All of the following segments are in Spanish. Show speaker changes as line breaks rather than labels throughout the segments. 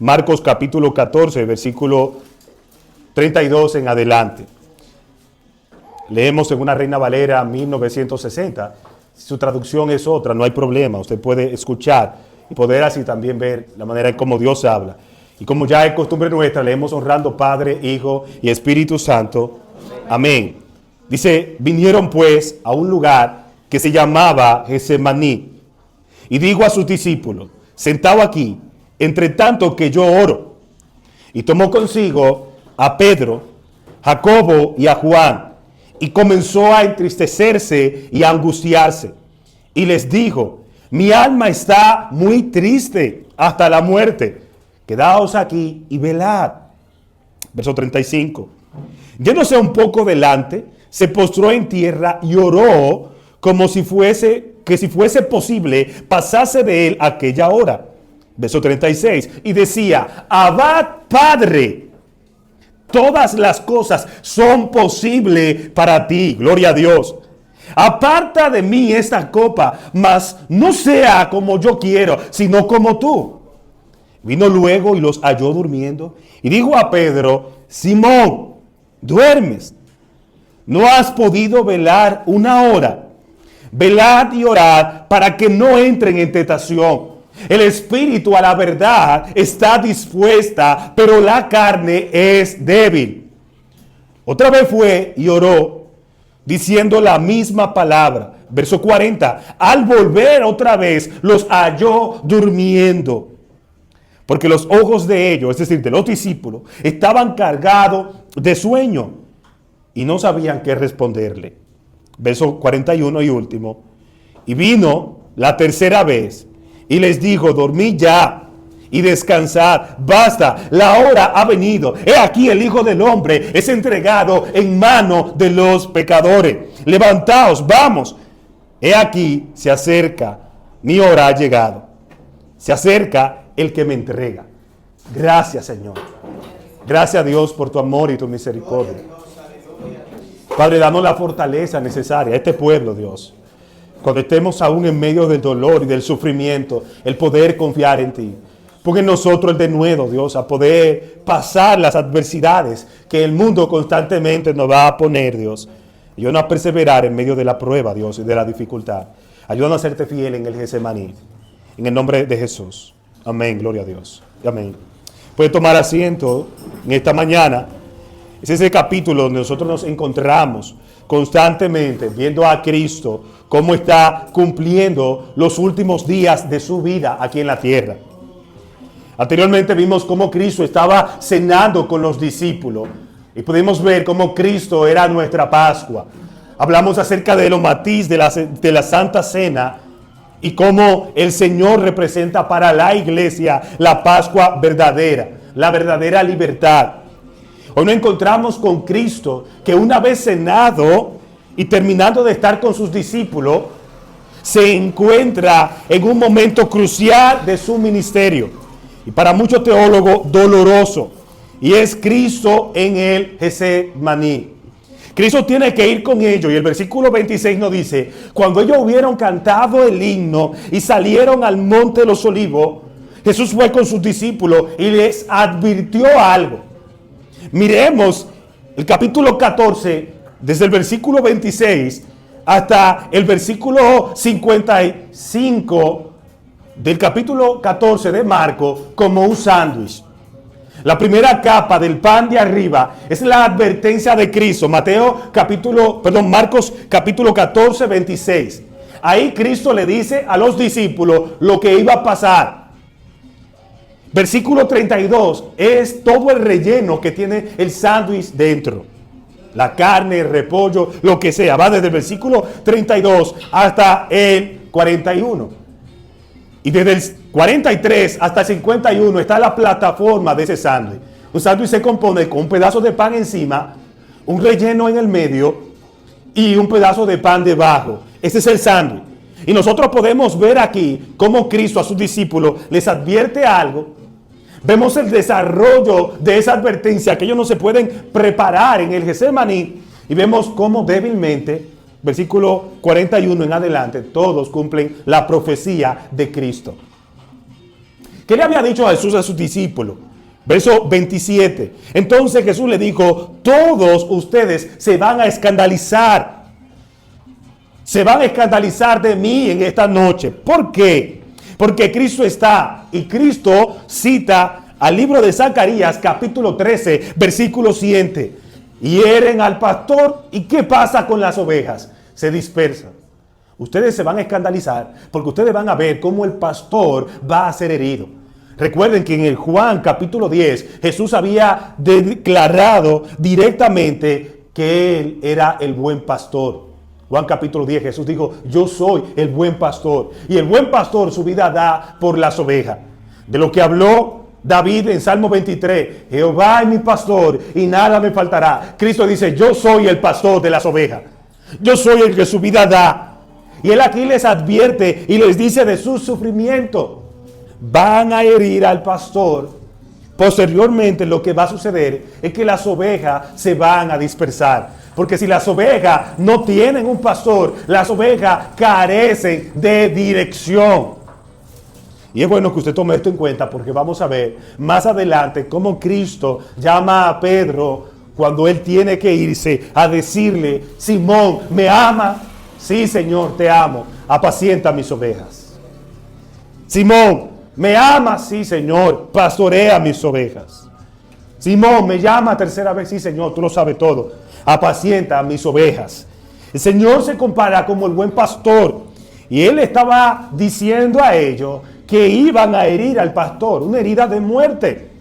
Marcos capítulo 14, versículo 32 en adelante. Leemos en una Reina Valera 1960. Si su traducción es otra, no hay problema. Usted puede escuchar y poder así también ver la manera en cómo Dios habla. Y como ya es costumbre nuestra, leemos honrando Padre, Hijo y Espíritu Santo. Amén. Dice, vinieron pues a un lugar que se llamaba Getsemaní. Y dijo a sus discípulos, sentado aquí, entre tanto que yo oro. Y tomó consigo a Pedro, Jacobo y a Juan. Y comenzó a entristecerse y a angustiarse. Y les dijo, mi alma está muy triste hasta la muerte. Quedaos aquí y velad. Verso 35. Yéndose un poco delante, se postró en tierra y oró como si fuese posible pasase de él aquella hora. Verso 36. Y decía, Abad Padre, todas las cosas son posibles para ti. Gloria a Dios. Aparta de mí esta copa, mas no sea como yo quiero, sino como tú. Vino luego y los halló durmiendo. Y dijo a Pedro, Simón, ¿duermes? ¿No has podido velar una hora? Velad y orad para que no entren en tentación. El espíritu a la verdad está dispuesta, pero la carne es débil. Otra vez fue y oró, diciendo la misma palabra. Verso 40. Al volver otra vez, los halló durmiendo. Porque los ojos de ellos, es decir, de los discípulos, estaban cargados de sueño y no sabían qué responderle. Verso 41 y último. Y vino la tercera vez y les dijo, dormid ya y descansad, basta, la hora ha venido. He aquí el Hijo del Hombre es entregado en mano de los pecadores. Levantaos, vamos. He aquí se acerca, mi hora ha llegado. Se acerca el que me entrega. Gracias, Señor. Gracias a Dios por tu amor y tu misericordia. Padre, danos la fortaleza necesaria a este pueblo, Dios. Cuando estemos aún en medio del dolor y del sufrimiento, el poder confiar en ti. Pon en nosotros el denuedo, Dios, a poder pasar las adversidades que el mundo constantemente nos va a poner, Dios. Ayúdanos a perseverar en medio de la prueba, Dios, y de la dificultad. Ayúdanos a serte fiel en el Getsemaní. En el nombre de Jesús. Amén, gloria a Dios. Amén. Puede tomar asiento en esta mañana. Es ese capítulo donde nosotros nos encontramos constantemente viendo a Cristo cómo está cumpliendo los últimos días de su vida aquí en la tierra. Anteriormente vimos cómo Cristo estaba cenando con los discípulos y pudimos ver cómo Cristo era nuestra Pascua. Hablamos acerca de los matices de la Santa Cena y cómo el Señor representa para la iglesia la Pascua verdadera, la verdadera libertad. Hoy nos encontramos con Cristo que una vez cenado y terminando de estar con sus discípulos, se encuentra en un momento crucial de su ministerio. Y para muchos teólogos doloroso. Y es Cristo en el Getsemaní. Cristo tiene que ir con ellos y el versículo 26 nos dice, cuando ellos hubieron cantado el himno y salieron al monte de los olivos, Jesús fue con sus discípulos y les advirtió algo. Miremos el capítulo 14, desde el versículo 26 hasta el versículo 55 del capítulo 14 de Marcos como un sándwich. La primera capa del pan de arriba es la advertencia de Cristo. Marcos capítulo 14, 26. Ahí Cristo le dice a los discípulos lo que iba a pasar. Versículo 32 es todo el relleno que tiene el sándwich dentro. La carne, el repollo, lo que sea. Va desde el versículo 32 hasta el 41. Y desde el 43 hasta el 51 está la plataforma de ese sándwich. Un sándwich se compone con un pedazo de pan encima, un relleno en el medio y un pedazo de pan debajo. Ese es el sándwich. Y nosotros podemos ver aquí cómo Cristo a sus discípulos les advierte algo. Vemos el desarrollo de esa advertencia que ellos no se pueden preparar en el Getsemaní. Y vemos cómo débilmente, versículo 41 en adelante, todos cumplen la profecía de Cristo. ¿Qué le había dicho a Jesús a sus discípulos? Verso 27. Entonces Jesús le dijo, todos ustedes se van a escandalizar. Se van a escandalizar de mí en esta noche. ¿Por qué? Porque Cristo está, y Cristo cita al libro de Zacarías, capítulo 13, versículo 7. Hieren al pastor, ¿y qué pasa con las ovejas? Se dispersan. Ustedes se van a escandalizar porque ustedes van a ver cómo el pastor va a ser herido. Recuerden que en el Juan capítulo 10 Jesús había declarado directamente que Él era el buen pastor. Juan capítulo 10 Jesús dijo, yo soy el buen pastor. Y el buen pastor su vida da por las ovejas. De lo que habló David en Salmo 23, Jehová es mi pastor y nada me faltará. Cristo dice, yo soy el pastor de las ovejas. Yo soy el que su vida da. Y Él aquí les advierte y les dice de su sufrimiento. Van a herir al pastor. Posteriormente lo que va a suceder es que las ovejas se van a dispersar. Porque si las ovejas no tienen un pastor, las ovejas carecen de dirección. Y es bueno que usted tome esto en cuenta porque vamos a ver más adelante cómo Cristo llama a Pedro cuando él tiene que irse a decirle, Simón, ¿me ama? Sí, Señor, te amo. Apacienta mis ovejas. Simón, ¿me ama? Sí, Señor, pastorea mis ovejas. Simón, ¿me llama tercera vez? Sí, Señor, tú lo sabes todo. Apacienta mis ovejas. El Señor se compara como el buen pastor. Y Él estaba diciendo a ellos que iban a herir al pastor, una herida de muerte.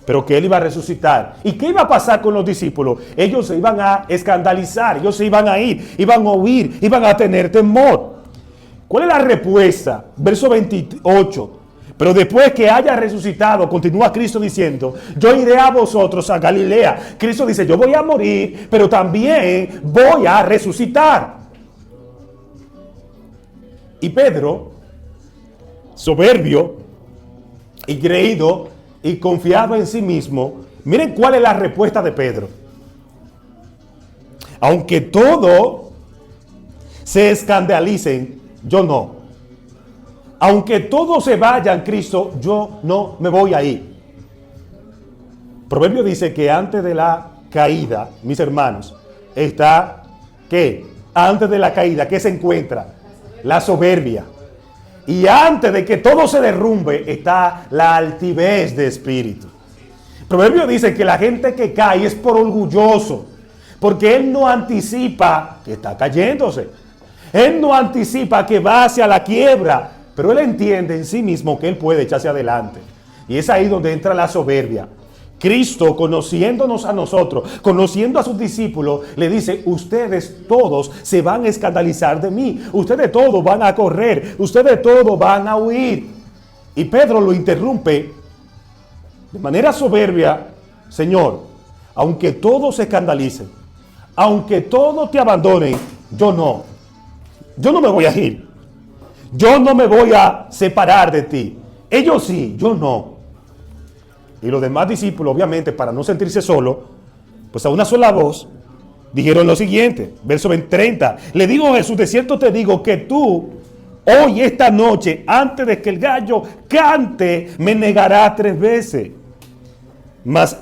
Pero que Él iba a resucitar. ¿Y qué iba a pasar con los discípulos? Ellos se iban a escandalizar, ellos se iban a ir, iban a huir, iban a tener temor. ¿Cuál es la respuesta? Verso 28. Pero después que haya resucitado, continúa Cristo diciendo, yo iré a vosotros a Galilea. Cristo dice, yo voy a morir, pero también voy a resucitar. Y Pedro, soberbio y creído y confiado en sí mismo, miren cuál es la respuesta de Pedro. Aunque todo se escandalicen, yo no. Aunque todos se vayan, Cristo, yo no me voy a ir. Proverbio dice que antes de la caída, mis hermanos, está, ¿qué? Antes de la caída, ¿qué se encuentra? La soberbia. Y antes de que todo se derrumbe, está la altivez de espíritu. Proverbio dice que la gente que cae es por orgulloso, porque él no anticipa que está cayéndose. Él no anticipa que va hacia la quiebra, pero él entiende en sí mismo que él puede echarse adelante. Y es ahí donde entra la soberbia. Cristo, conociéndonos a nosotros, conociendo a sus discípulos, le dice, ustedes todos se van a escandalizar de mí. Ustedes todos van a correr. Ustedes todos van a huir. Y Pedro lo interrumpe de manera soberbia. Señor, aunque todos se escandalicen, aunque todos te abandonen, yo no. Yo no me voy a ir. Yo no me voy a separar de ti. Ellos sí, yo no. Y los demás discípulos, obviamente, para no sentirse solos, pues a una sola voz, dijeron lo siguiente, verso 30. Le digo, Jesús, de cierto te digo que tú, hoy, esta noche, antes de que el gallo cante, me negarás 3 veces. Mas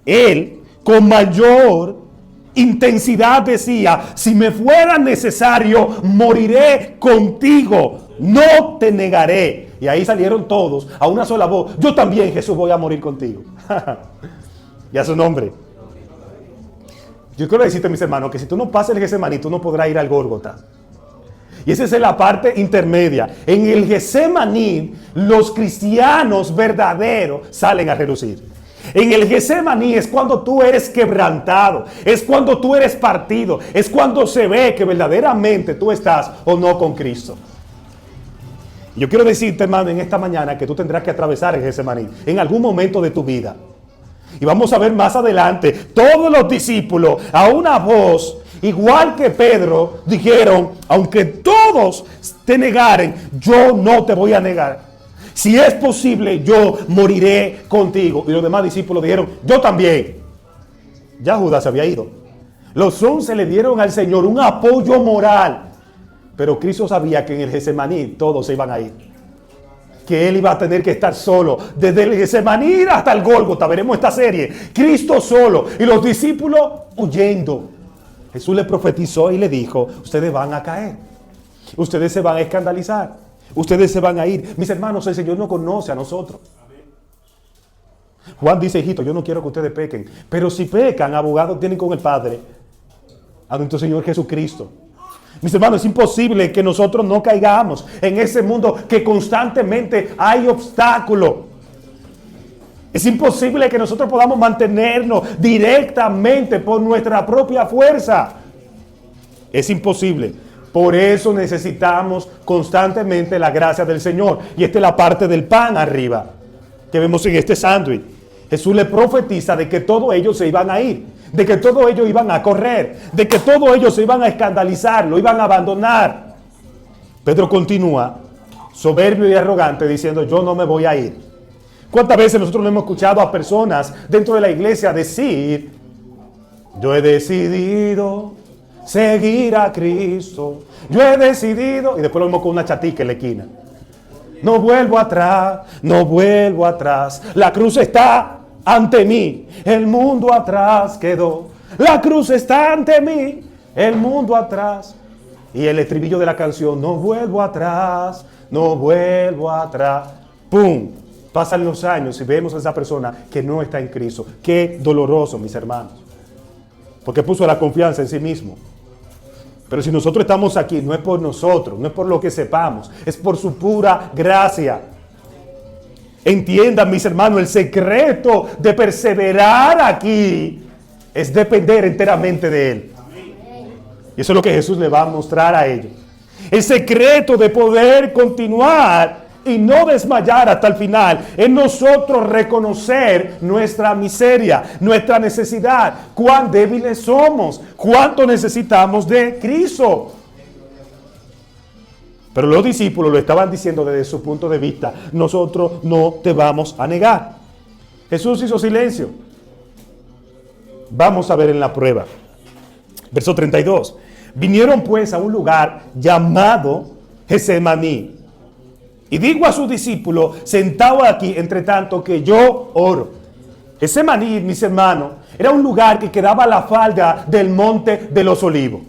él, con mayor intensidad decía, si me fuera necesario, moriré contigo, no te negaré. Y ahí salieron todos a una sola voz, yo también, Jesús, voy a morir contigo. Y a su nombre. Yo quiero decirte, mis hermanos, que si tú no pasas el Getsemaní, tú no podrás ir al Gólgota. Y esa es la parte intermedia. En el Getsemaní, los cristianos verdaderos salen a relucir. En el Getsemaní es cuando tú eres quebrantado, es cuando tú eres partido, es cuando se ve que verdaderamente tú estás o no con Cristo. Yo quiero decirte, hermano, en esta mañana que tú tendrás que atravesar el Getsemaní en algún momento de tu vida. Y vamos a ver más adelante, todos los discípulos a una voz, igual que Pedro, dijeron, aunque todos te negaren, yo no te voy a negar. Si es posible, yo moriré contigo. Y los demás discípulos dijeron, yo también. Ya Judas se había ido. Los 11 le dieron al Señor un apoyo moral. Pero Cristo sabía que en el Getsemaní todos se iban a ir. que Él iba a tener que estar solo. Desde el Getsemaní hasta el Gólgota, veremos esta serie. Cristo solo y los discípulos huyendo. Jesús le profetizó y le dijo, ustedes van a caer. Ustedes se van a escandalizar. Ustedes se van a ir. Mis hermanos, el Señor no conoce a nosotros. Juan dice, hijito, yo no quiero que ustedes pequen. Pero si pecan, abogados tienen con el Padre, a nuestro Señor Jesucristo. Mis hermanos, es imposible que nosotros no caigamos en ese mundo que constantemente hay obstáculos. Es imposible que nosotros podamos mantenernos directamente por nuestra propia fuerza. Es imposible. Por eso necesitamos constantemente la gracia del Señor. Y esta es la parte del pan arriba que vemos en este sándwich. Jesús le profetiza de que todos ellos se iban a ir, de que todos ellos iban a correr, de que todos ellos se iban a escandalizar, lo iban a abandonar. Pedro continúa, soberbio y arrogante, diciendo, yo no me voy a ir. ¿Cuántas veces nosotros no hemos escuchado a personas dentro de la iglesia decir, yo he decidido seguir a Cristo, yo he decidido, y después lo vemos con una chatica en la esquina. No vuelvo atrás, no vuelvo atrás, la cruz está ante mí, el mundo atrás quedó. La cruz está ante mí, el mundo atrás. Y el estribillo de la canción, no vuelvo atrás, no vuelvo atrás. ¡Pum! Pasan los años y vemos a esa persona que no está en Cristo. Qué doloroso, mis hermanos. Porque puso la confianza en sí mismo. Pero si nosotros estamos aquí, no es por nosotros, no es por lo que sepamos, es por su pura gracia. Entiendan, mis hermanos, el secreto de perseverar aquí es depender enteramente de Él. Y eso es lo que Jesús le va a mostrar a ellos. El secreto de poder continuar y no desmayar hasta el final es nosotros reconocer nuestra miseria, nuestra necesidad, cuán débiles somos, cuánto necesitamos de Cristo. Pero los discípulos lo estaban diciendo desde su punto de vista. Nosotros no te vamos a negar. Jesús hizo silencio. Vamos a ver en la prueba. Verso 32. Vinieron pues a un lugar llamado Getsemaní. Y digo a sus discípulos, sentados aquí, entre tanto que yo oro. Getsemaní, mis hermanos, era un lugar que quedaba a la falda del monte de los Olivos.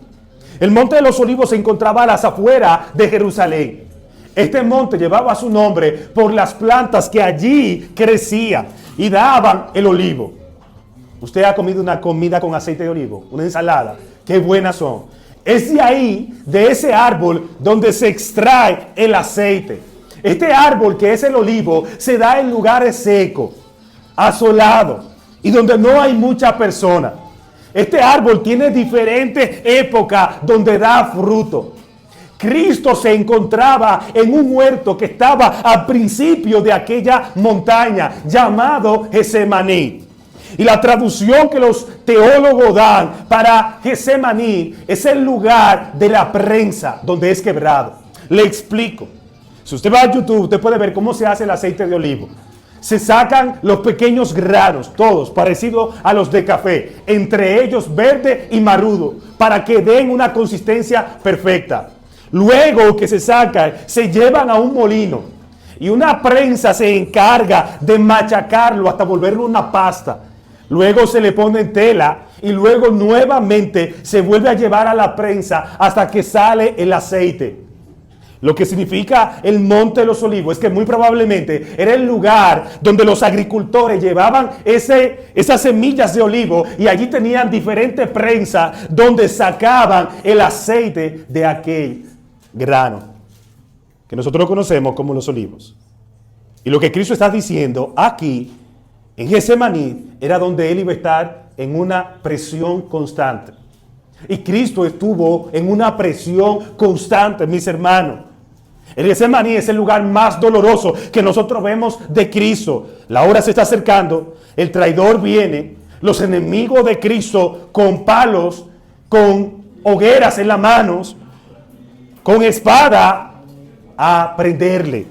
El monte de los Olivos se encontraba a las afueras de Jerusalén. Este monte llevaba su nombre por las plantas que allí crecían y daban el olivo. Usted ha comido una comida con aceite de olivo, una ensalada, qué buenas son. Es de ahí, de ese árbol, donde se extrae el aceite. Este árbol, que es el olivo, se da en lugares secos, asolados y donde no hay muchas personas. Este árbol tiene diferentes épocas donde da fruto. Cristo se encontraba en un huerto que estaba al principio de aquella montaña llamado Getsemaní. Y la traducción que los teólogos dan para Getsemaní es el lugar de la prensa donde es quebrado. Le explico. Si usted va a YouTube, usted puede ver cómo se hace el aceite de olivo. Se sacan los pequeños granos, todos parecidos a los de café, entre ellos verde y marudo, para que den una consistencia perfecta. Luego que se sacan, se llevan a un molino y una prensa se encarga de machacarlo hasta volverlo una pasta. Luego se le pone en tela y luego nuevamente se vuelve a llevar a la prensa hasta que sale el aceite. Lo que significa el monte de los olivos es que muy probablemente era el lugar donde los agricultores llevaban esas semillas de olivo y allí tenían diferentes prensas donde sacaban el aceite de aquel grano que nosotros conocemos como los olivos. Y lo que Cristo está diciendo aquí en Getsemaní era donde Él iba a estar en una presión constante. Y Cristo estuvo en una presión constante, mis hermanos. El Getsemaní es el lugar más doloroso que nosotros vemos de Cristo. La hora se está acercando, el traidor viene, los enemigos de Cristo con palos, con hogueras en las manos, con espada a prenderle.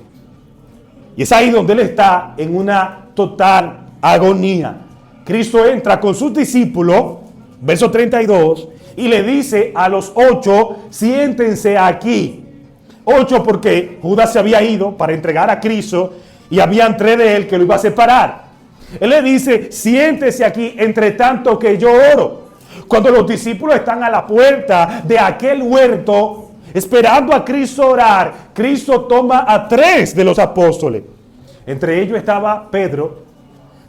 Y es ahí donde Él está en una total agonía. Cristo entra con sus discípulos, verso 32, y le dice a los 8, siéntense aquí. 8 porque Judas se había ido para entregar a Cristo y habían 3 de él que lo iba a separar. Él le dice, siéntese aquí entre tanto que yo oro. Cuando los discípulos están a la puerta de aquel huerto esperando a Cristo orar, Cristo toma a 3 de los apóstoles. Entre ellos estaba Pedro,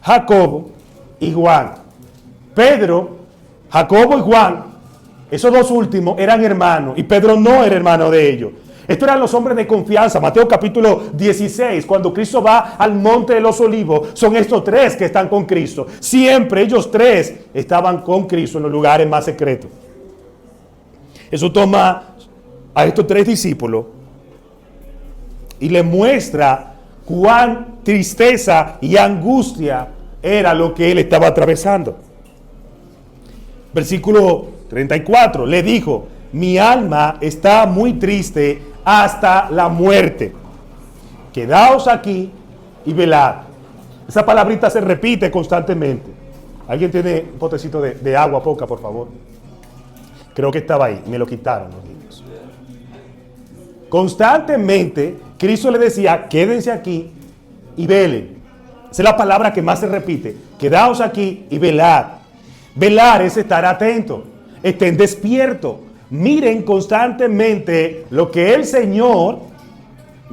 Jacobo y Juan. Pedro, Jacobo y Juan, esos 2 últimos eran hermanos y Pedro no era hermano de ellos. Estos eran los hombres de confianza. Mateo capítulo 16, cuando Cristo va al monte de los olivos, son estos 3 que están con Cristo. Siempre ellos 3 estaban con Cristo en los lugares más secretos. Eso toma a estos 3 discípulos y le muestra cuán tristeza y angustia era lo que él estaba atravesando. Versículo 34, le dijo, mi alma está muy triste hasta la muerte. Quedaos aquí y velad. Esa palabrita se repite constantemente. ¿Alguien tiene un potecito de agua poca, por favor? Creo que estaba ahí, me lo quitaron los niños. Constantemente, Cristo le decía, quédense aquí y velen. Esa es la palabra que más se repite. Quedaos aquí y velad. Velar es estar atento. Estén despiertos. Miren constantemente lo que el Señor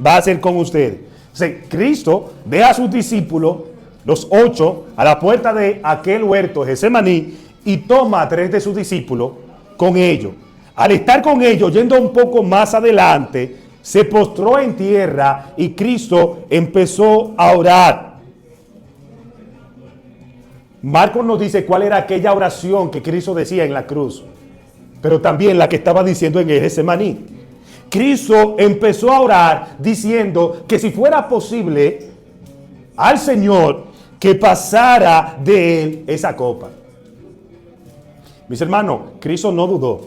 va a hacer con ustedes. O sea, Cristo deja a sus discípulos, los 8, a la puerta de aquel huerto Getsemaní y toma a 3 de sus discípulos con ellos. Al estar con ellos, yendo un poco más adelante, se postró en tierra y Cristo empezó a orar. Marcos nos dice cuál era aquella oración que Cristo decía en la cruz, pero también la que estaba diciendo en el Getsemaní. Cristo empezó a orar diciendo que si fuera posible al Señor que pasara de él esa copa. Mis hermanos, Cristo no dudó.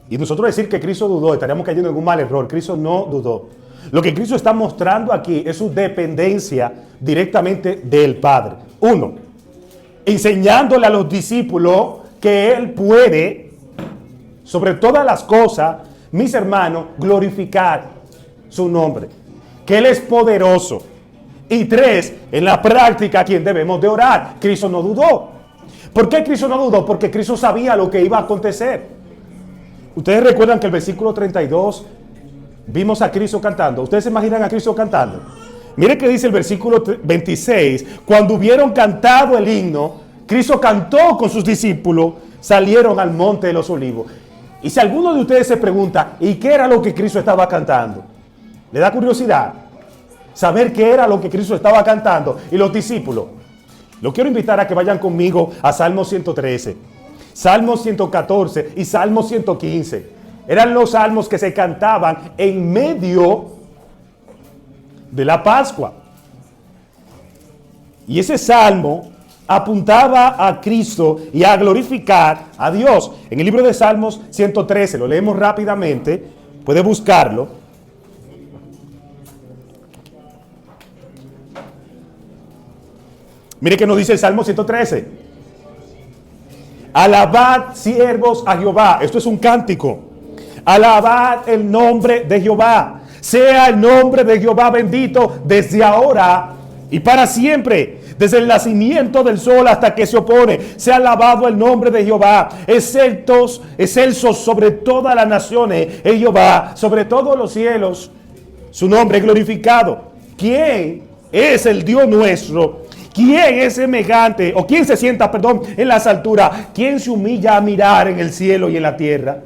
Y nosotros decir que Cristo dudó, estaríamos cayendo en un mal error. Cristo no dudó. Lo que Cristo está mostrando aquí es su dependencia directamente del Padre. 1, enseñándole a los discípulos que Él puede, sobre todas las cosas, mis hermanos, glorificar su nombre. Que Él es poderoso. Y 3, en la práctica, ¿a quién debemos de orar? Cristo no dudó. ¿Por qué Cristo no dudó? Porque Cristo sabía lo que iba a acontecer. Ustedes recuerdan que el versículo 32 vimos a Cristo cantando. ¿Ustedes se imaginan a Cristo cantando? Mire que dice el versículo 26. Cuando hubieron cantado el himno, Cristo cantó con sus discípulos, salieron al monte de los olivos. Y si alguno de ustedes se pregunta, ¿y qué era lo que Cristo estaba cantando? ¿Le da curiosidad saber qué era lo que Cristo estaba cantando? Y los discípulos, los quiero invitar a que vayan conmigo a Salmo 113, Salmo 114 y Salmo 115. Eran los salmos que se cantaban en medio de la Pascua. Y ese salmo apuntaba a Cristo y a glorificar a Dios. En el libro de Salmos 113, lo leemos rápidamente, puede buscarlo. Mire que nos dice el Salmo 113. Alabad, siervos, a Jehová. Esto es un cántico. Alabad el nombre de Jehová. Sea el nombre de Jehová bendito desde ahora y para siempre. Desde el nacimiento del sol hasta que se opone. Sea alabado el nombre de Jehová. Excelso sobre todas las naciones. Es Jehová sobre todos los cielos. Su nombre es glorificado. ¿Quién es el Dios nuestro? ¿Quién es semejante, o quién se sienta, en las alturas? ¿Quién se humilla a mirar en el cielo y en la tierra?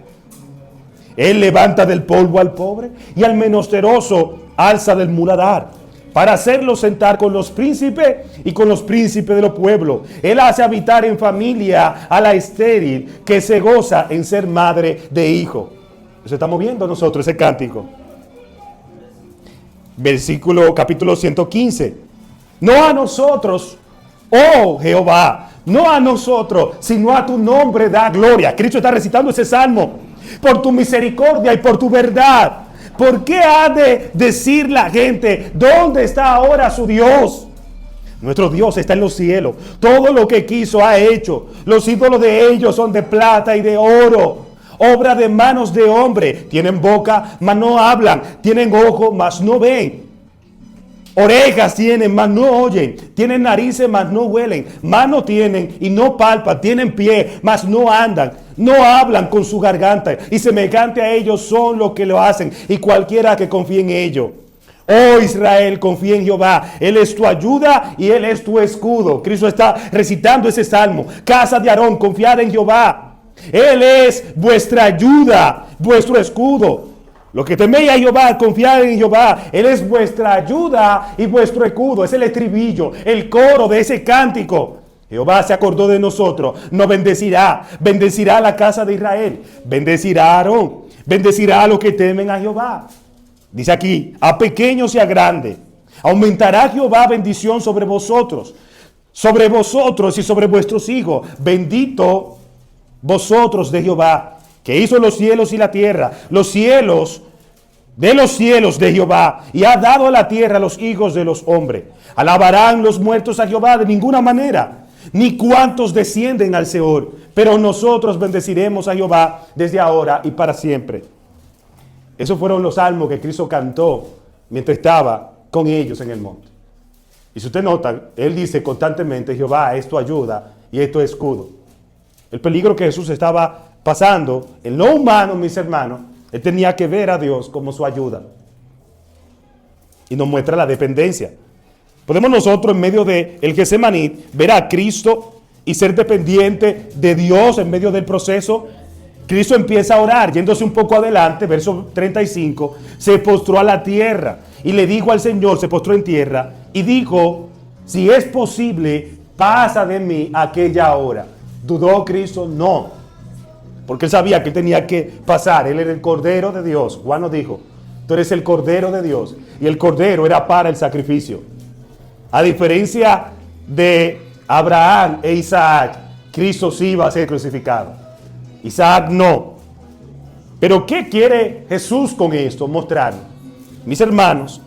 Él levanta del polvo al pobre y al menesteroso alza del muladar, para hacerlo sentar con los príncipes y con los príncipes de los pueblos. Él hace habitar en familia a la estéril, que se goza en ser madre de hijo. Eso estamos viendo nosotros, ese cántico. Capítulo 115. No a nosotros, oh Jehová, no a nosotros, sino a tu nombre da gloria. Cristo está recitando ese salmo. Por tu misericordia y por tu verdad. ¿Por qué ha de decir la gente, ¿dónde está ahora su Dios? Nuestro Dios está en los cielos. Todo lo que quiso ha hecho. Los ídolos de ellos son de plata y de oro. obra de manos de hombre. Tienen boca, mas no hablan. Tienen ojos, mas no ven. Orejas tienen, mas no oyen. Tienen narices, mas no huelen. Mano tienen y no palpan. Tienen pie, mas no andan. No hablan con su garganta. Y semejante a ellos son los que lo hacen. Y cualquiera que confíe en ellos. Oh Israel, confía en Jehová. Él es tu ayuda y Él es tu escudo. Cristo está recitando ese salmo. Casa de Aarón, confiad en Jehová. Él es vuestra ayuda, vuestro escudo. Lo que teméis a Jehová, confiad en Jehová. Él es vuestra ayuda y vuestro escudo. Es el estribillo, el coro de ese cántico. Jehová se acordó de nosotros. Nos bendecirá. Bendecirá a la casa de Israel. Bendecirá a Aarón. Bendecirá a los que temen a Jehová. Dice aquí, a pequeños y a grandes. Aumentará Jehová bendición sobre vosotros y sobre vuestros hijos. Bendito vosotros de Jehová, que hizo los cielos y la tierra, los cielos de Jehová, y ha dado a la tierra a los hijos de los hombres. Alabarán los muertos a Jehová de ninguna manera, ni cuantos descienden al Seol, pero nosotros bendeciremos a Jehová desde ahora y para siempre. Esos fueron los salmos que Cristo cantó mientras estaba con ellos en el monte. Y si usted nota, Él dice constantemente, Jehová es tu ayuda y es tu escudo. El peligro que Jesús estaba pasando, en lo humano, mis hermanos, Él tenía que ver a Dios como su ayuda. Y nos muestra la dependencia. Podemos nosotros, en medio del Getsemaní, ver a Cristo y ser dependiente de Dios en medio del proceso. Cristo empieza a orar, yéndose un poco adelante, verso 35, se postró a la tierra y le dijo al Señor, se postró en tierra y dijo, si es posible, pasa de mí aquella hora. ¿Dudó Cristo? No, porque él sabía que tenía que pasar. Él era el Cordero de Dios. Juan nos dijo, tú eres el Cordero de Dios, y el Cordero era para el sacrificio. A diferencia de Abraham e Isaac, Cristo sí iba a ser crucificado. Isaac no. Pero ¿qué quiere Jesús con esto? Mostrar. Mis hermanos,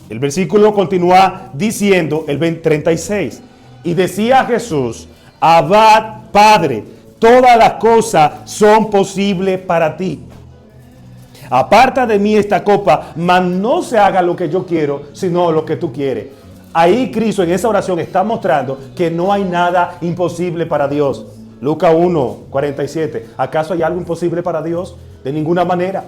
el versículo continúa diciendo, el 36, y decía Jesús, Abba, Padre, todas las cosas son posibles para ti. Aparta de mí esta copa, mas no se haga lo que yo quiero, sino lo que tú quieres. Ahí Cristo en esa oración está mostrando que no hay nada imposible para Dios. Lucas 1:47. ¿Acaso hay algo imposible para Dios? De ninguna manera.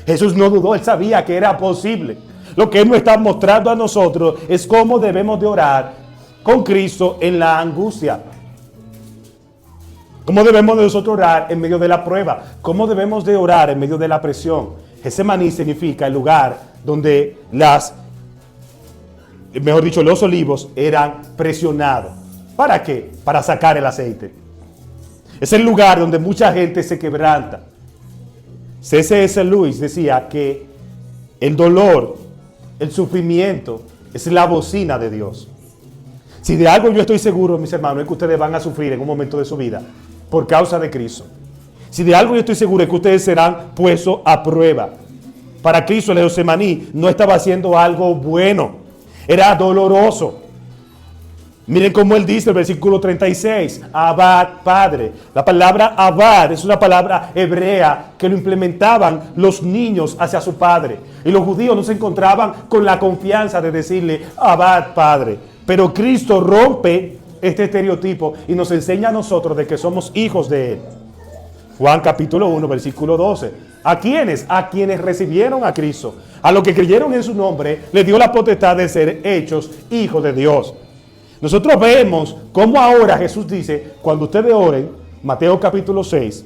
Jesús no dudó, Él sabía que era posible. Lo que Él nos está mostrando a nosotros es cómo debemos de orar con Cristo en la angustia. ¿Cómo debemos de nosotros orar en medio de la prueba? ¿Cómo debemos de orar en medio de la presión? Getsemaní significa el lugar donde los olivos eran presionados. ¿Para qué? Para sacar el aceite. Es el lugar donde mucha gente se quebranta. C.S. Lewis decía que el dolor, el sufrimiento, es la bocina de Dios. Si de algo yo estoy seguro, mis hermanos, es que ustedes van a sufrir en un momento de su vida por causa de Cristo. Si de algo yo estoy seguro es que ustedes serán puestos a prueba. Para Cristo el Getsemaní no estaba haciendo algo bueno, era doloroso. Miren cómo Él dice el versículo 36, Abba, Padre. La palabra Abba es una palabra hebrea que lo implementaban los niños hacia su padre. Y los judíos no se encontraban con la confianza de decirle Abba, Padre. Pero Cristo rompe este estereotipo y nos enseña a nosotros de que somos hijos de Él. Juan capítulo 1, versículo 12. ¿A quiénes? A quienes recibieron a Cristo. A los que creyeron en su nombre, le dio la potestad de ser hechos hijos de Dios. Nosotros vemos cómo ahora Jesús dice, cuando ustedes oren, Mateo capítulo 6,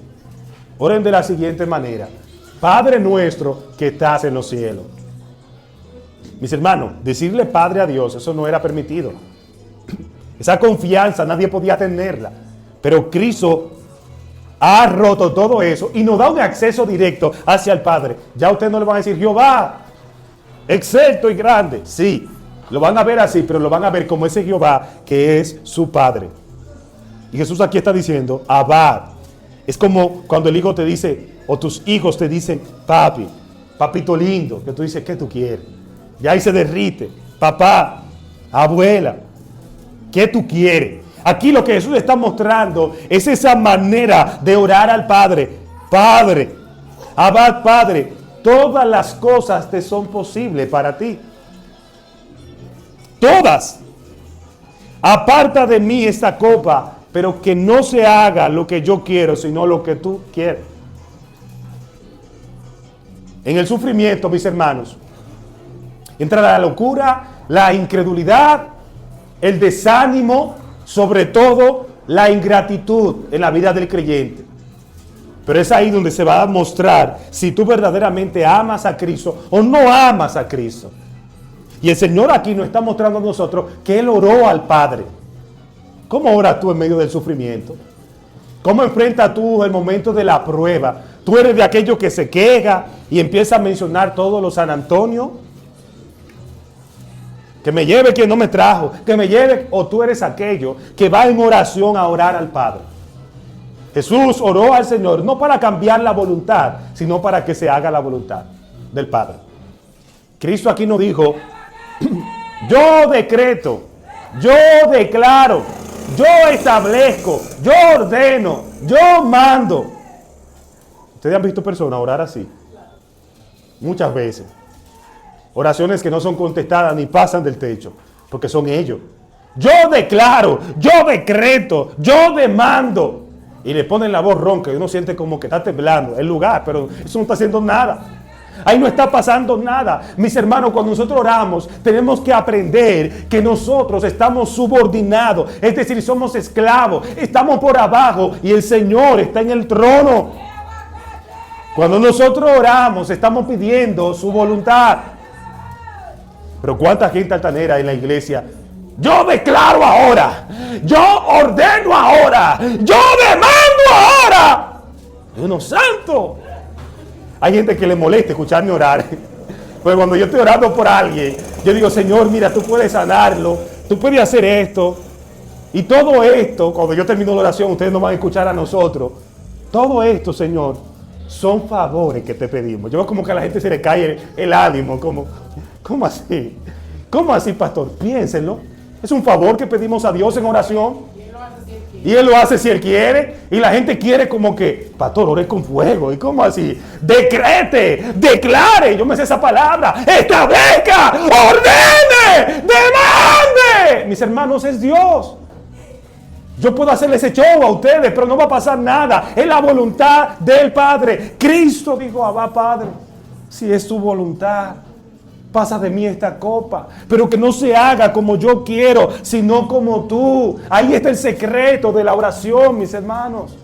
oren de la siguiente manera. Padre nuestro que estás en los cielos. Mis hermanos, decirle Padre a Dios, eso no era permitido. Esa confianza nadie podía tenerla. Pero Cristo ha roto todo eso y nos da un acceso directo hacia el Padre. Ya ustedes no le van a decir, Jehová, excelso y grande. Sí, lo van a ver así, pero lo van a ver como ese Jehová que es su Padre. Y Jesús aquí está diciendo, Abba. Es como cuando el hijo te dice, o tus hijos te dicen, papi, papito lindo, que tú dices, ¿qué tú quieres? Ya ahí se derrite. Papá, abuela, ¿qué tú quieres? Aquí lo que Jesús está mostrando es esa manera de orar al Padre. Padre, Abba Padre, todas las cosas te son posibles para ti. Todas. Aparta de mí esta copa, pero que no se haga lo que yo quiero, sino lo que tú quieres. En el sufrimiento, mis hermanos, entra la locura, la incredulidad, el desánimo, sobre todo la ingratitud en la vida del creyente. Pero es ahí donde se va a mostrar si tú verdaderamente amas a Cristo o no amas a Cristo. Y el Señor aquí nos está mostrando a nosotros que Él oró al Padre. ¿Cómo oras tú en medio del sufrimiento? ¿Cómo enfrentas tú el momento de la prueba? ¿Tú eres de aquellos que se queja y empieza a mencionar todos los San Antonio? Que me lleve quien no me trajo, que me lleve, o tú eres aquello que va en oración a orar al Padre. Jesús oró al Señor no para cambiar la voluntad, sino para que se haga la voluntad del Padre. Cristo aquí no dijo, yo decreto, yo declaro, yo establezco, yo ordeno, yo mando. ¿Ustedes han visto personas orar así? Muchas veces. Oraciones que no son contestadas ni pasan del techo, porque son ellos. Yo declaro, yo decreto, yo demando. Y le ponen la voz ronca y uno siente como que está temblando el lugar, pero eso no está haciendo nada. Ahí no está pasando nada. Mis hermanos, cuando nosotros oramos, tenemos que aprender que nosotros estamos subordinados. Es decir, somos esclavos, estamos por abajo y el Señor está en el trono. Cuando nosotros oramos, estamos pidiendo su voluntad. Pero cuánta gente altanera en la iglesia. Yo declaro ahora, yo ordeno ahora, yo demando ahora. Dios santo. Hay gente que le molesta escucharme orar. Pues cuando yo estoy orando por alguien, yo digo, Señor, mira, tú puedes sanarlo, tú puedes hacer esto. Y todo esto, cuando yo termino la oración, ustedes nos van a escuchar a nosotros. Todo esto, Señor, son favores que te pedimos. Yo veo como que a la gente se le cae el ánimo, ¿cómo así? ¿Cómo así, pastor? Piénsenlo. Es un favor que pedimos a Dios en oración. Y Él lo hace si Él quiere. Y la gente quiere como que, pastor, ore con fuego. ¿Y cómo así? Decrete, declare. Yo me sé esa palabra. Establezca, ordene, demande. Mis hermanos, es Dios. Yo puedo hacerle ese show a ustedes, pero no va a pasar nada. Es la voluntad del Padre. Cristo dijo, Abba Padre, si es tu voluntad, pasa de mí esta copa, pero que no se haga como yo quiero, sino como tú. Ahí está el secreto de la oración, mis hermanos.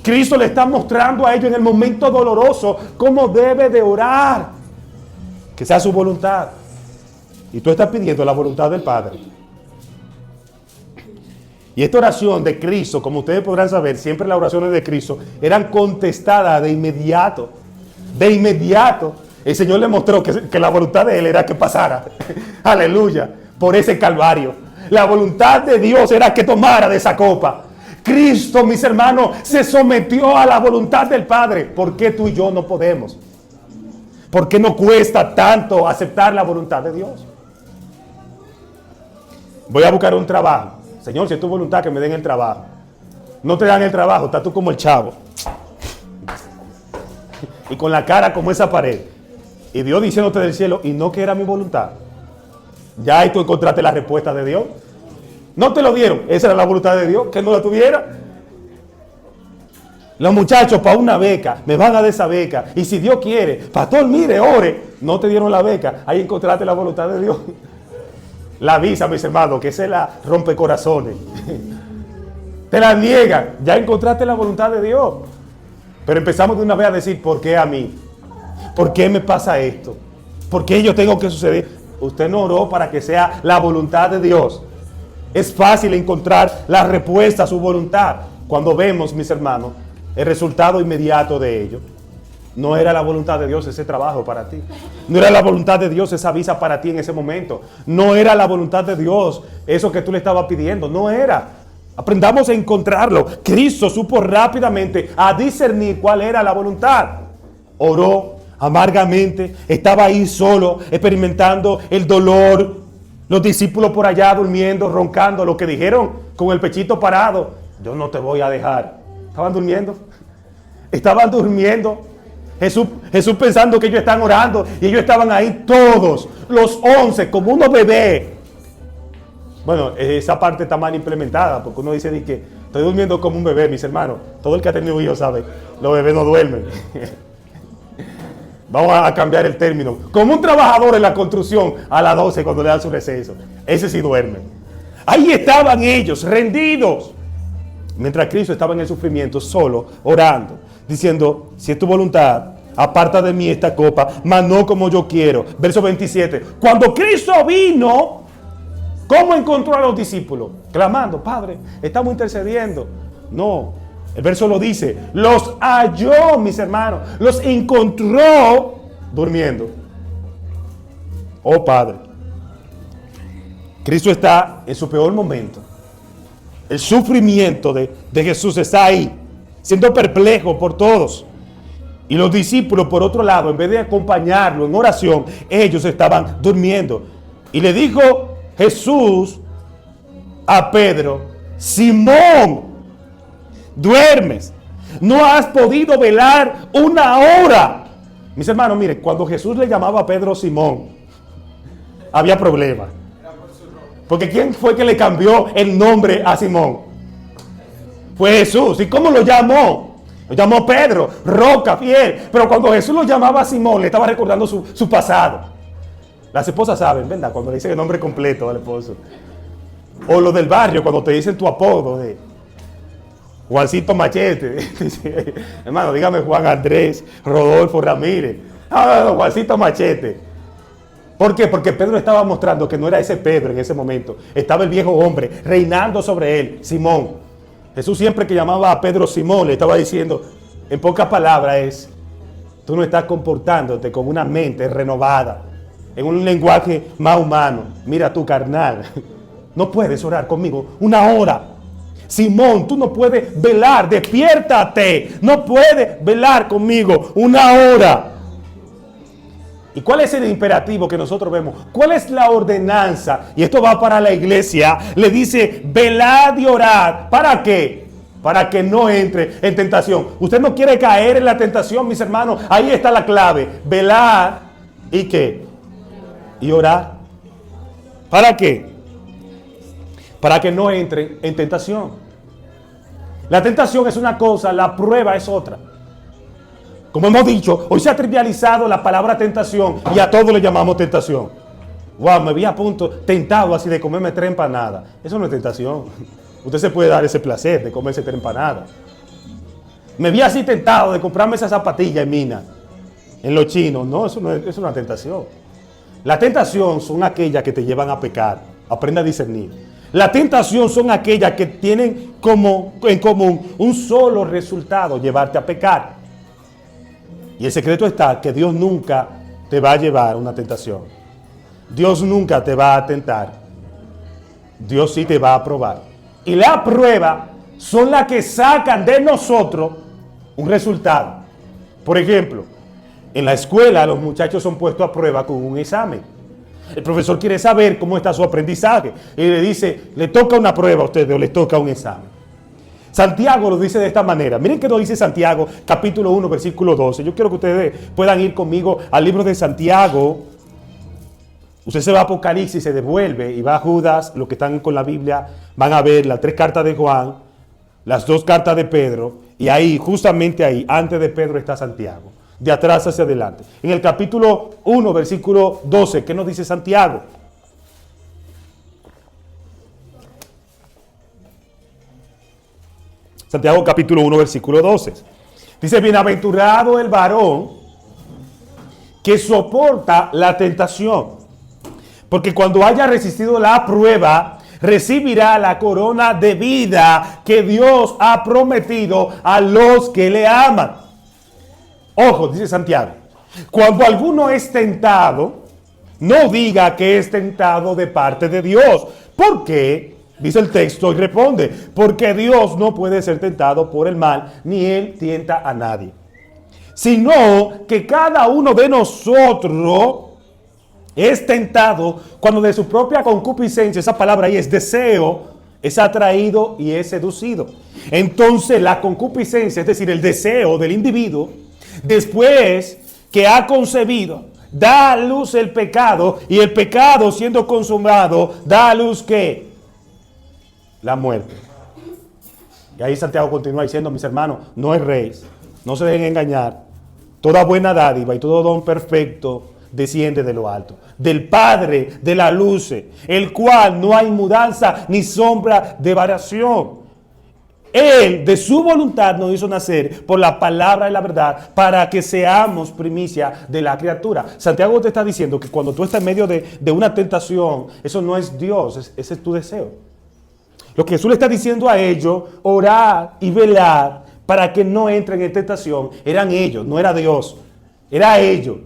Cristo le está mostrando a ellos en el momento doloroso cómo debe de orar. Que sea su voluntad. Y tú estás pidiendo la voluntad del Padre. Y esta oración de Cristo, como ustedes podrán saber, siempre las oraciones de Cristo eran contestadas de inmediato. De inmediato. El Señor le mostró que la voluntad de Él era que pasara. Aleluya. Por ese calvario. La voluntad de Dios era que tomara de esa copa. Cristo, mis hermanos, se sometió a la voluntad del Padre. ¿Por qué tú y yo no podemos? ¿Por qué no cuesta tanto aceptar la voluntad de Dios? Voy a buscar un trabajo. Señor, si es tu voluntad que me den el trabajo. No te dan el trabajo, estás tú como el chavo. Y con la cara como esa pared. Y Dios diciéndote del cielo, y no que era mi voluntad. Ya ahí tú encontraste la respuesta de Dios. No te lo dieron, esa era la voluntad de Dios, que no la tuviera. Los muchachos para una beca, me van a dar esa beca. Y si Dios quiere, pastor, mire, ore. No te dieron la beca, ahí encontraste la voluntad de Dios. La visa, mis hermanos, que esa es la rompecorazones. Te la niegan, ya encontraste la voluntad de Dios. Pero empezamos de una vez a decir, ¿por qué a mí? ¿Por qué me pasa esto? ¿Por qué yo tengo que suceder? Usted no oró para que sea la voluntad de Dios. Es fácil encontrar la respuesta a su voluntad cuando vemos, mis hermanos, el resultado inmediato de ello. No era la voluntad de Dios ese trabajo para ti. No era la voluntad de Dios esa visa para ti en ese momento. No era la voluntad de Dios eso que tú le estabas pidiendo. No era. Aprendamos a encontrarlo. Cristo supo rápidamente a discernir cuál era la voluntad. Oró amargamente, estaba ahí solo, experimentando el dolor. Los discípulos por allá durmiendo, roncando, lo que dijeron con el pechito parado. Yo no te voy a dejar. Estaban durmiendo. estaban durmiendo. Jesús pensando que ellos están orando y ellos estaban ahí todos, los 11, como unos bebés. Bueno, esa parte está mal implementada porque uno dice que estoy durmiendo como un bebé, mis hermanos. Todo el que ha tenido hijos sabe, los bebés no duermen. Vamos a cambiar el término. Como un trabajador en la construcción a las 12 cuando le dan su receso. Ese sí duerme. Ahí estaban ellos, rendidos. Mientras Cristo estaba en el sufrimiento, solo, orando, diciendo, si es tu voluntad, aparta de mí esta copa, mas no como yo quiero. Verso 27. Cuando Cristo vino, ¿cómo encontró a los discípulos? Clamando, Padre, estamos intercediendo. No, el verso lo dice, los halló, mis hermanos, los encontró durmiendo. Oh Padre, Cristo está en su peor momento. El sufrimiento de Jesús está ahí, siendo perplejo por todos. Y los discípulos, por otro lado, en vez de acompañarlo en oración, ellos estaban durmiendo. Y le dijo Jesús a Pedro, Simón, duermes, no has podido velar una hora. Mis hermanos, miren, cuando Jesús le llamaba a Pedro Simón, había problemas. Porque ¿quién fue que le cambió el nombre a Simón? Fue Jesús. ¿Y cómo lo llamó? Lo llamó Pedro, roca, fiel. Pero cuando Jesús lo llamaba a Simón, le estaba recordando su pasado. Las esposas saben, ¿verdad? Cuando le dicen el nombre completo al esposo. O lo del barrio, cuando te dicen tu apodo de Juancito Machete. Hermano, dígame Juan Andrés Rodolfo Ramírez. No, Juancito Machete. ¿Por qué? Porque Pedro estaba mostrando que no era ese Pedro en ese momento. Estaba el viejo hombre reinando sobre él, Simón. Jesús siempre que llamaba a Pedro Simón le estaba diciendo, en pocas palabras tú no estás comportándote con una mente renovada, en un lenguaje más humano. Mira tú, carnal, no puedes orar conmigo una hora. Simón, tú no puedes velar, despiértate, no puedes velar conmigo una hora. ¿Y cuál es el imperativo que nosotros vemos? ¿Cuál es la ordenanza? Y esto va para la iglesia. Le dice, velad y orad. ¿Para qué? Para que no entre en tentación. Usted no quiere caer en la tentación, mis hermanos. Ahí está la clave. Velad y ¿qué? Y orar. ¿Para qué? Para que no entre en tentación. La tentación es una cosa, la prueba es otra. Como hemos dicho, hoy se ha trivializado la palabra tentación y a todos le llamamos tentación. Wow, me vi a punto, tentado así de comerme 3 empanadas. Eso no es tentación. Usted se puede dar ese placer de comerse 3 empanadas. Me vi así tentado de comprarme esa zapatilla en Mina, en los chinos. No, eso no es una tentación. La tentación son aquellas que te llevan a pecar. Aprenda a discernir. La tentación son aquellas que tienen en común un solo resultado, llevarte a pecar. Y el secreto está que Dios nunca te va a llevar a una tentación. Dios nunca te va a tentar. Dios sí te va a probar. Y la prueba son las que sacan de nosotros un resultado. Por ejemplo, en la escuela los muchachos son puestos a prueba con un examen. El profesor quiere saber cómo está su aprendizaje. Y le dice, le toca una prueba a ustedes o le toca un examen. Santiago lo dice de esta manera. Miren que lo dice Santiago, capítulo 1, versículo 12. Yo quiero que ustedes puedan ir conmigo al libro de Santiago. Usted se va a Apocalipsis, se devuelve y va a Judas. Los que están con la Biblia van a ver las 3 cartas de Juan, las 2 cartas de Pedro. Y ahí, justamente ahí, antes de Pedro está Santiago. De atrás hacia adelante. En el capítulo 1, versículo 12, ¿qué nos dice Santiago? Santiago capítulo 1, versículo 12. Dice, bienaventurado el varón que soporta la tentación, porque cuando haya resistido la prueba, recibirá la corona de vida que Dios ha prometido a los que le aman. Ojo, dice Santiago, cuando alguno es tentado, no diga que es tentado de parte de Dios. ¿Por qué? Dice el texto y responde, porque Dios no puede ser tentado por el mal, ni Él tienta a nadie. Sino que cada uno de nosotros es tentado cuando de su propia concupiscencia, esa palabra ahí es deseo, es atraído y es seducido. Entonces la concupiscencia, es decir, el deseo del individuo, después que ha concebido, da a luz el pecado, y el pecado siendo consumado, da a luz ¿qué? La muerte. Y ahí Santiago continúa diciendo, mis hermanos, no erréis, no se dejen engañar. Toda buena dádiva y todo don perfecto desciende de lo alto, del Padre de la luz, el cual no hay mudanza ni sombra de variación. Él de su voluntad nos hizo nacer por la palabra de la verdad para que seamos primicia de la criatura. Santiago te está diciendo que cuando tú estás en medio de una tentación, eso no es Dios, ese es tu deseo. Lo que Jesús le está diciendo a ellos, orar y velar para que no entren en tentación, eran ellos, no era Dios, era ellos.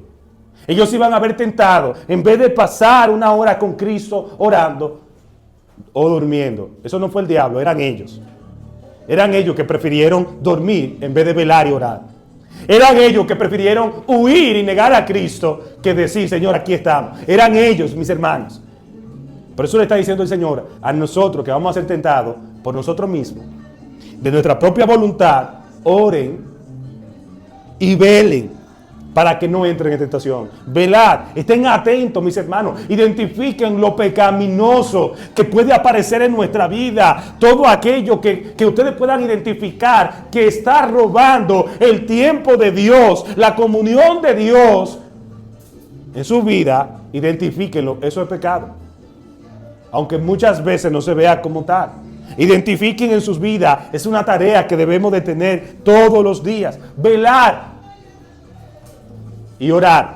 Ellos iban a haber tentado, en vez de pasar una hora con Cristo orando o durmiendo. Eso no fue el diablo, eran ellos. Eran ellos que prefirieron dormir en vez de velar y orar. Eran ellos que prefirieron huir y negar a Cristo que decir, Señor, aquí estamos. Eran ellos, mis hermanos. Por eso le está diciendo el Señor a nosotros que vamos a ser tentados por nosotros mismos, de nuestra propia voluntad, oren y velen para que no entren en tentación. Velad, estén atentos, mis hermanos, identifiquen lo pecaminoso que puede aparecer en nuestra vida, todo aquello que ustedes puedan identificar que está robando el tiempo de Dios, la comunión de Dios en su vida, identifíquenlo, eso es pecado. Aunque muchas veces no se vea como tal. Identifiquen en sus vidas, es una tarea que debemos de tener todos los días, velar y orar.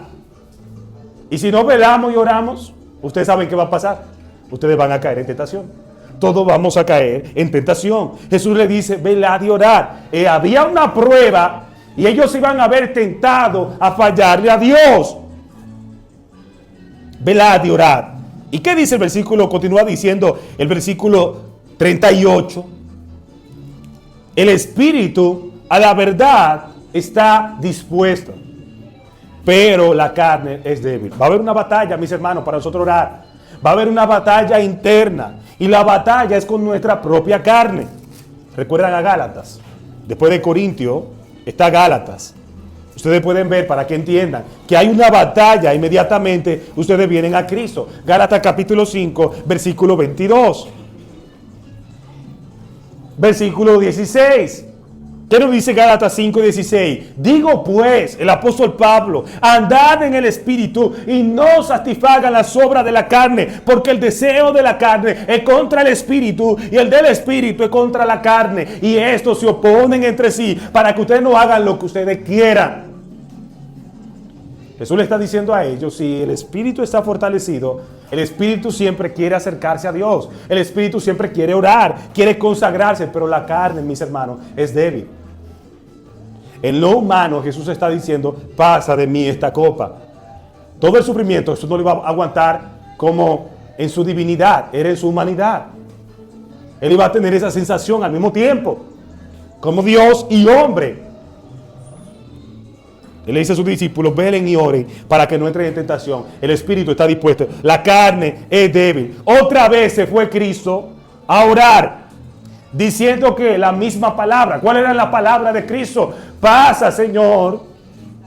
Y si no velamos y oramos, ustedes saben qué va a pasar. Ustedes van a caer en tentación. Todos vamos a caer en tentación. Jesús le dice, velad y orar. Había una prueba y ellos iban a haber tentado a fallarle a Dios. Velad y orad. ¿Y qué dice el versículo? Continúa diciendo el versículo 38. El espíritu a la verdad está dispuesto, pero la carne es débil. Va a haber una batalla, mis hermanos, para nosotros orar. Va a haber una batalla interna. Y la batalla es con nuestra propia carne. Recuerdan a Gálatas. Después de Corintios está Gálatas. Ustedes pueden ver, para que entiendan, que hay una batalla. Inmediatamente ustedes vienen a Cristo. Gálatas capítulo 5, versículo 22. Versículo 16. ¿Qué nos dice Gálatas 5:16? Digo pues, el apóstol Pablo, andad en el espíritu y no satisfagan las obras de la carne, porque el deseo de la carne es contra el espíritu y el del espíritu es contra la carne, y estos se oponen entre sí para que ustedes no hagan lo que ustedes quieran. Jesús le está diciendo a ellos, si el espíritu está fortalecido, el espíritu siempre quiere acercarse a Dios, el espíritu siempre quiere orar, quiere consagrarse, pero la carne, mis hermanos, es débil. En lo humano, Jesús está diciendo, pasa de mí esta copa. Todo el sufrimiento, Jesús no lo iba a aguantar como en su divinidad, era en su humanidad. Él iba a tener esa sensación al mismo tiempo, como Dios y hombre. Él le dice a sus discípulos, velen y oren para que no entren en tentación. El espíritu está dispuesto, la carne es débil. Otra vez se fue Cristo a orar, diciendo que la misma palabra. ¿Cuál era la palabra de Cristo? Pasa, Señor,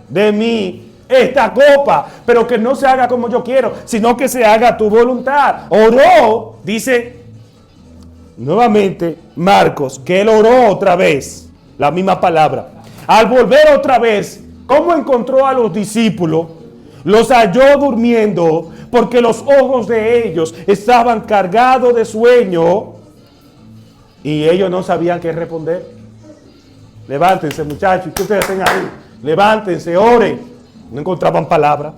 de mí esta copa, pero que no se haga como yo quiero, sino que se haga tu voluntad. Oró, dice nuevamente Marcos, que él oró otra vez, la misma palabra. Al volver otra vez, ¿cómo encontró a los discípulos? Los halló durmiendo, porque los ojos de ellos estaban cargados de sueño y ellos no sabían qué responder. Levántense, muchachos, que ustedes estén ahí. Levántense, oren. No encontraban palabra.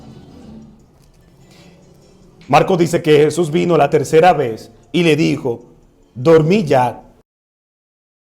Marcos dice que Jesús vino la tercera vez y le dijo, dormí ya